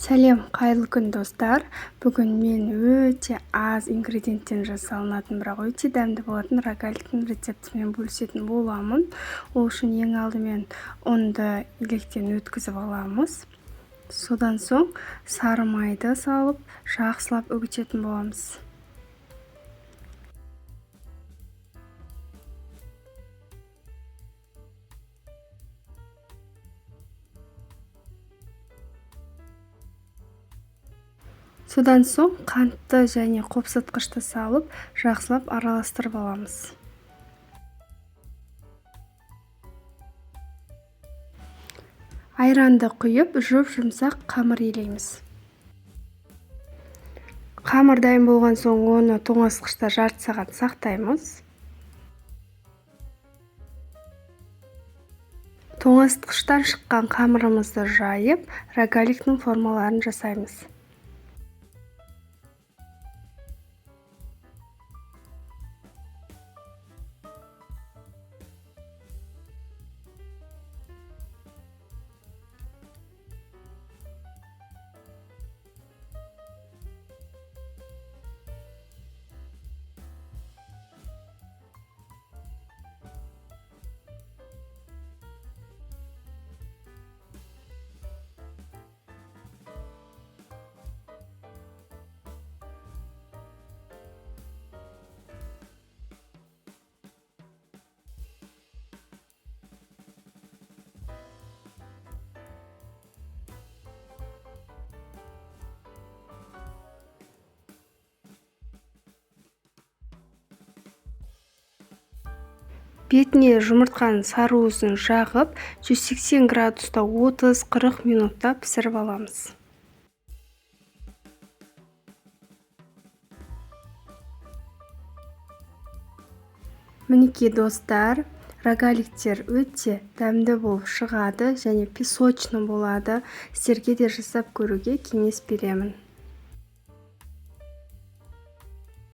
Сәлем, қайырлы күн достар. Бүгін мен өте аз ингредиенттен жасалынатын, бірақ өте дәмді болатын рогаликтің рецептімен бөлісетін боламын. Ол үшін ең алдымен ұнды електен өткізіп аламыз. Содан соң сары майды салып, жақсылап үгітетін боламыз. Содан соң қантты және қопсытқышты салып, жақсылап араластырып аламыз. Айранды құйып, жұмсақ қамыр илейміз. Қамыр дайын болған соң оны тоңазытқышта жарты сағат сақтаймыз. Тоңазытқыштан шыққан қамырымызды жайып, рогаликтің формаларын жасаймыз. Бетіне жұмыртқаның саруысын жағып, 180 градуста 30-40 минутта пісіріп аламыз. Мінекей достар, рогаликтер өте дәмді болып шығады және песочный болады. Сіздерге де жасап көруге кеңес беремін.